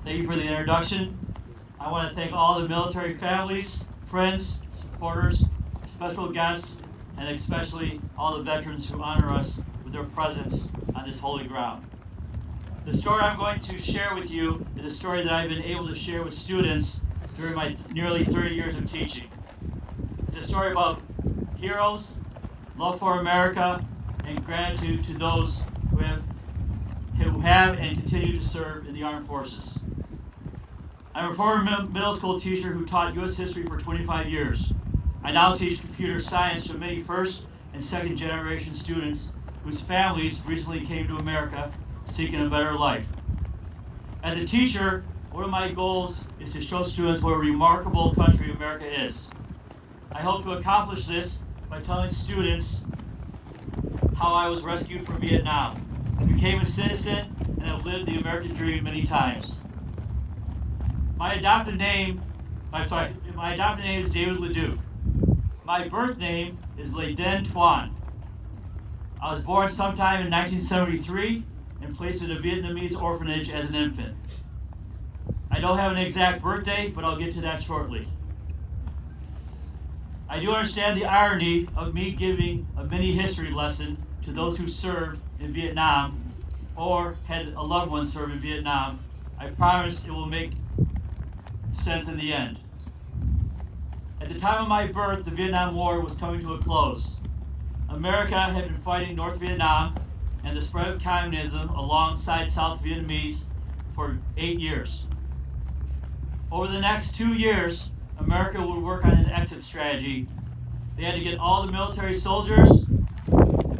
Thank you for the introduction. I want to thank all the military families, friends, supporters, special guests, and especially all the veterans who honor us with their presence on this holy ground. The story I'm going to share with you is a story that I've been able to share with students during my nearly 30 years of teaching. It's a story about heroes, love for America, and gratitude to those who have and continue to serve in the armed forces. I'm a former middle school teacher who taught U.S. history for 25 years. I now teach computer science to many first and second generation students whose families recently came to America seeking a better life. As a teacher, one of my goals is to show students what a remarkable country America is. I hope to accomplish this by telling students how I was rescued from Vietnam, became a citizen, and have lived the American dream many times. My adopted name is David Leduc. My birth name is Le Den Tuan. I was born sometime in 1973 and placed in a Vietnamese orphanage as an infant. I don't have an exact birthday, but I'll get to that shortly. I do understand the irony of me giving a mini history lesson to those who served in Vietnam or had a loved one serve in Vietnam. I promise it will make sense in the end. At the time of my birth, the Vietnam War was coming to a close. America had been fighting North Vietnam and the spread of communism alongside South Vietnamese for 8 years. Over the next 2 years, America would work on an exit strategy. They had to get all the military soldiers,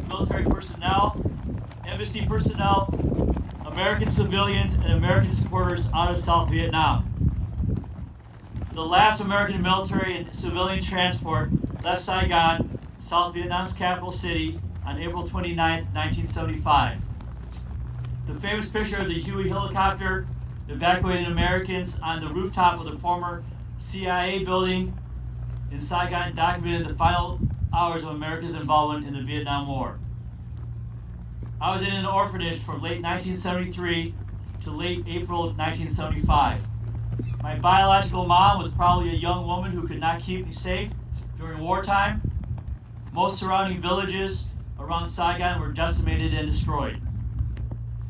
military personnel, embassy personnel, American civilians, and American supporters out of South Vietnam. The last American military and civilian transport left Saigon, South Vietnam's capital city, on April 29, 1975. The famous picture of the Huey helicopter evacuating Americans on the rooftop of the former CIA building in Saigon documented the final hours of America's involvement in the Vietnam War. I was in an orphanage from late 1973 to late April 1975. My biological mom was probably a young woman who could not keep me safe during wartime. Most surrounding villages around Saigon were decimated and destroyed.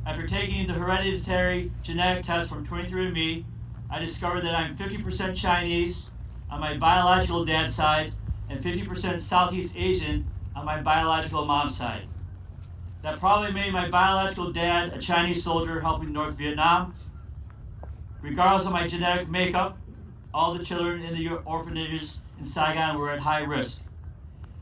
After taking the hereditary genetic test from 23andMe, I discovered that I'm 50% Chinese on my biological dad's side and 50% Southeast Asian on my biological mom's side. That probably made my biological dad a Chinese soldier helping North Vietnam. Regardless of my genetic makeup, all the children in the orphanages in Saigon were at high risk.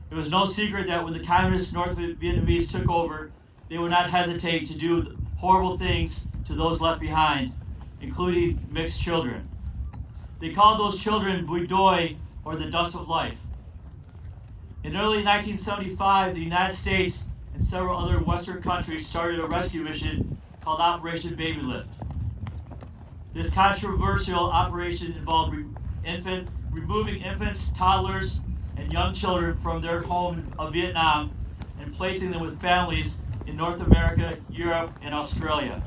It was no secret that when the communist North Vietnamese took over, they would not hesitate to do horrible things to those left behind, including mixed children. They called those children Bui Doi, or the dust of life. In early 1975, the United States and several other Western countries started a rescue mission called Operation Baby Lift. This controversial operation involved removing infants, toddlers, and young children from their home of Vietnam and placing them with families in North America, Europe, and Australia.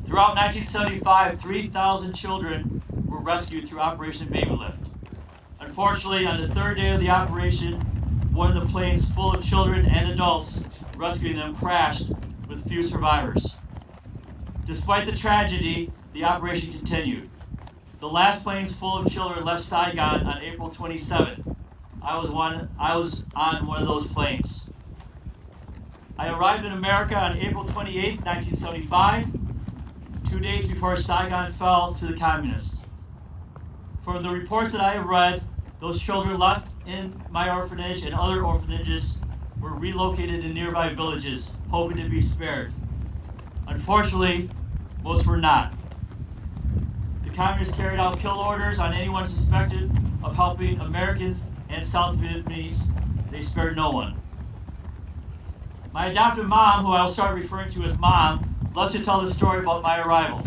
Throughout 1975, 3,000 children were rescued through Operation Baby Lift. Unfortunately, on the third day of the operation, one of the planes full of children and adults rescuing them crashed with few survivors. Despite the tragedy, the operation continued. The last planes full of children left Saigon on April 27th. I was on one of those planes. I arrived in America on April 28, 1975, 2 days before Saigon fell to the communists. From the reports that I have read, those children left in my orphanage and other orphanages were relocated to nearby villages, hoping to be spared. Unfortunately, most were not. The communists carried out kill orders on anyone suspected of helping Americans and South Vietnamese. They spared no one. My adopted mom, who I'll start referring to as Mom, loves to tell the story about my arrival.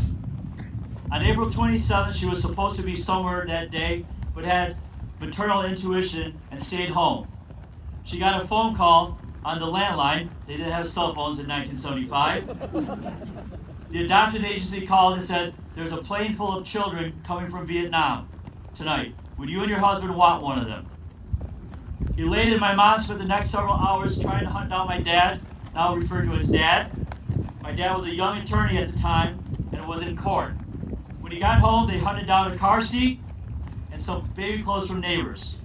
On April 27th, she was supposed to be somewhere that day, but had maternal intuition and stayed home. She got a phone call on the landline. They didn't have cell phones in 1975. The adoption agency called and said, there's a plane full of children coming from Vietnam tonight. Would you and your husband want one of them? Elated, my mom spent the next several hours trying to hunt down my dad, now referred to as Dad. My dad was a young attorney at the time and was in court. When he got home, they hunted down a car seat and some baby clothes from neighbors.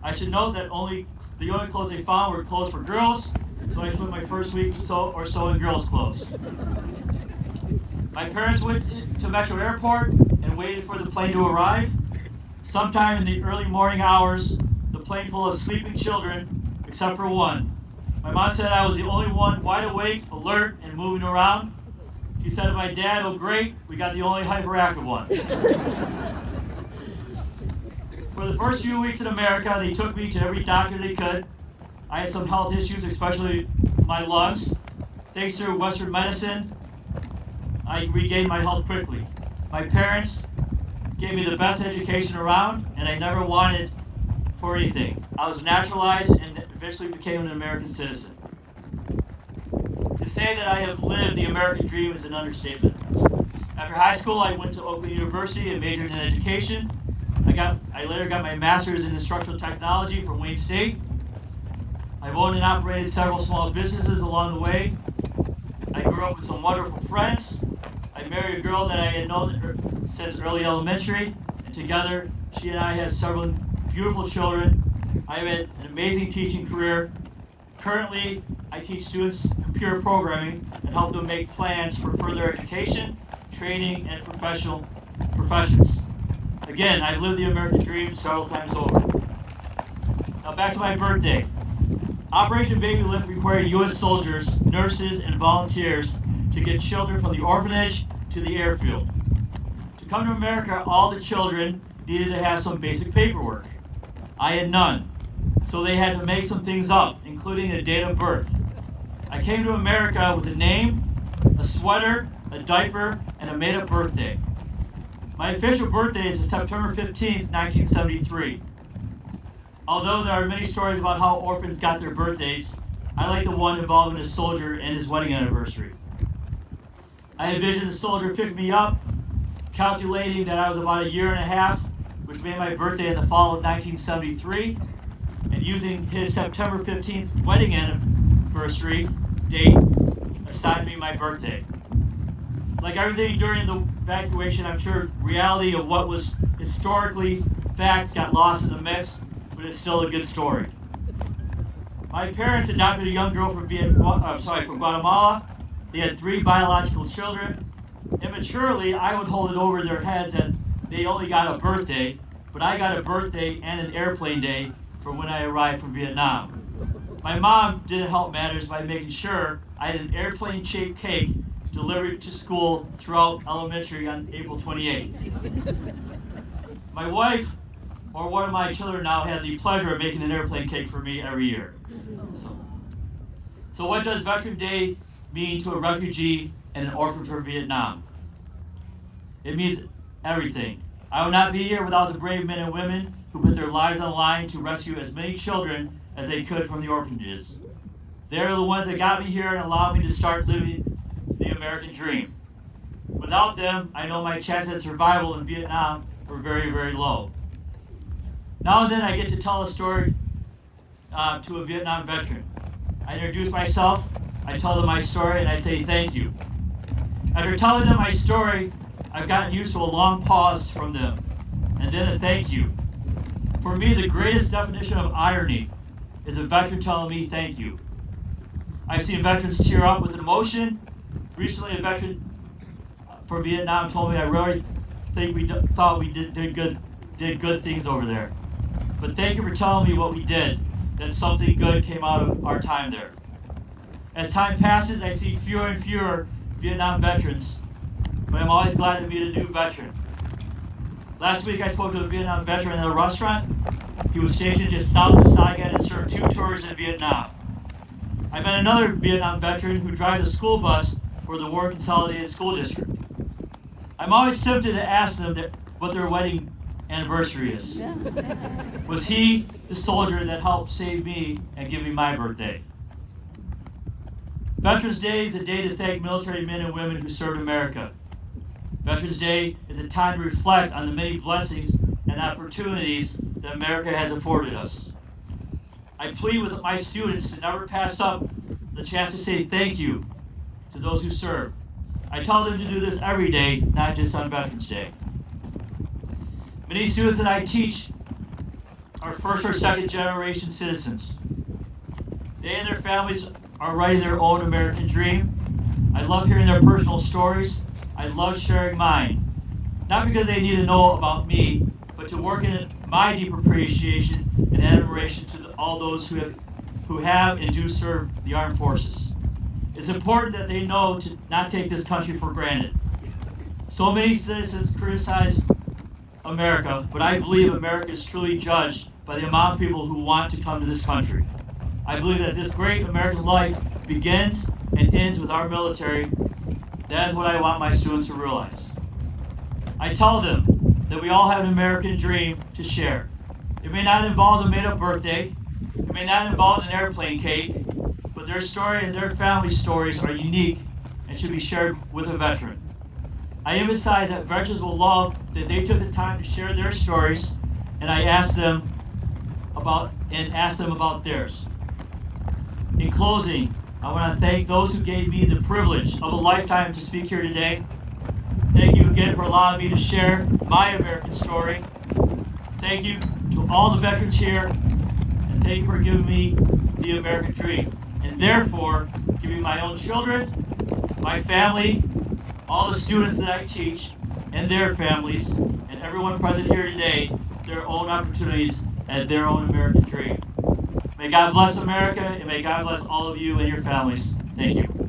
I should note that the only clothes they found were clothes for girls, so I spent my first week or so in girls' clothes. My parents went to Metro Airport and waited for the plane to arrive. Sometime in the early morning hours, the plane full of sleeping children, except for one. My mom said I was the only one wide awake, alert, and moving around. She said to my dad, oh great, we got the only hyperactive one. For the first few weeks in America, they took me to every doctor they could. I had some health issues, especially my lungs. Thanks to Western medicine, I regained my health quickly. My parents gave me the best education around, and I never wanted for anything. I was naturalized and eventually became an American citizen. To say that I have lived the American dream is an understatement. After high school, I went to Oakland University and majored in education. I later got my master's in instructional technology from Wayne State. I've owned and operated several small businesses along the way. I grew up with some wonderful friends. I married a girl that I had known since early elementary, and together she and I have several beautiful children. I have had an amazing teaching career. Currently, I teach students computer programming and help them make plans for further education, training, and professions. Again, I've lived the American dream several times over. Now back to my birthday. Operation Baby Lift required U.S. soldiers, nurses, and volunteers to get children from the orphanage to the airfield. To come to America, all the children needed to have some basic paperwork. I had none, so they had to make some things up, including a date of birth. I came to America with a name, a sweater, a diaper, and a made-up birthday. My official birthday is September 15th, 1973. Although there are many stories about how orphans got their birthdays, I like the one involving a soldier and his wedding anniversary. I envisioned a soldier pick me up, calculating that I was about a year and a half, which made my birthday in the fall of 1973, and using his September 15th wedding anniversary date, assigned me my birthday. Like everything during the evacuation, I'm sure reality of what was historically fact got lost in the mix, but it's still a good story. My parents adopted a young girl from Guatemala. They had 3 biological children. Immaturely, I would hold it over their heads that they only got a birthday, but I got a birthday and an airplane day for when I arrived from Vietnam. My mom didn't help matters by making sure I had an airplane-shaped cake delivered to school throughout elementary on April 28th. My wife, or one of my children now, had the pleasure of making an airplane cake for me every year. So what does Veteran Day mean to a refugee and an orphan from Vietnam? It means everything. I would not be here without the brave men and women who put their lives on the line to rescue as many children as they could from the orphanages. They're the ones that got me here and allowed me to start living the American dream. Without them, I know my chances at survival in Vietnam were very, very low. Now and then I get to tell a story to a Vietnam veteran. I introduce myself, I tell them my story, and I say thank you. After telling them my story, I've gotten used to a long pause from them, and then a thank you. For me, the greatest definition of irony is a veteran telling me thank you. I've seen veterans tear up with emotion. Recently, a veteran from Vietnam told me, I really think we thought we did good things over there. But thank you for telling me what we did, that something good came out of our time there. As time passes, I see fewer and fewer Vietnam veterans, but I'm always glad to meet a new veteran. Last week, I spoke to a Vietnam veteran at a restaurant. He was stationed just south of Saigon and served 2 tours in Vietnam. I met another Vietnam veteran who drives a school bus for the War Consolidated School District. I'm always tempted to ask them what their wedding anniversary is. Was he the soldier that helped save me and give me my birthday? Veterans Day is a day to thank military men and women who served America. Veterans Day is a time to reflect on the many blessings and opportunities that America has afforded us. I plead with my students to never pass up the chance to say thank you to those who serve. I tell them to do this every day, not just on Veterans Day. Many students that I teach are first or second generation citizens. They and their families are writing their own American dream. I love hearing their personal stories. I love sharing mine. Not because they need to know about me, but to work in my deep appreciation and admiration to all those who have and do serve the armed forces. It's important that they know to not take this country for granted. So many citizens criticize America, but I believe America is truly judged by the amount of people who want to come to this country. I believe that this great American life begins and ends with our military. That is what I want my students to realize. I tell them that we all have an American dream to share. It may not involve a made-up birthday. It may not involve an airplane cake, but their story and their family stories are unique and should be shared with a veteran. I emphasize that veterans will love that they took the time to share their stories, and I ask them about theirs. In closing, I want to thank those who gave me the privilege of a lifetime to speak here today. Thank you again for allowing me to share my American story. Thank you to all the veterans here, and thank you for giving me the American dream, and therefore giving my own children, my family, all the students that I teach, and their families, and everyone present here today, their own opportunities and their own American dream. May God bless America, and may God bless all of you and your families. Thank you.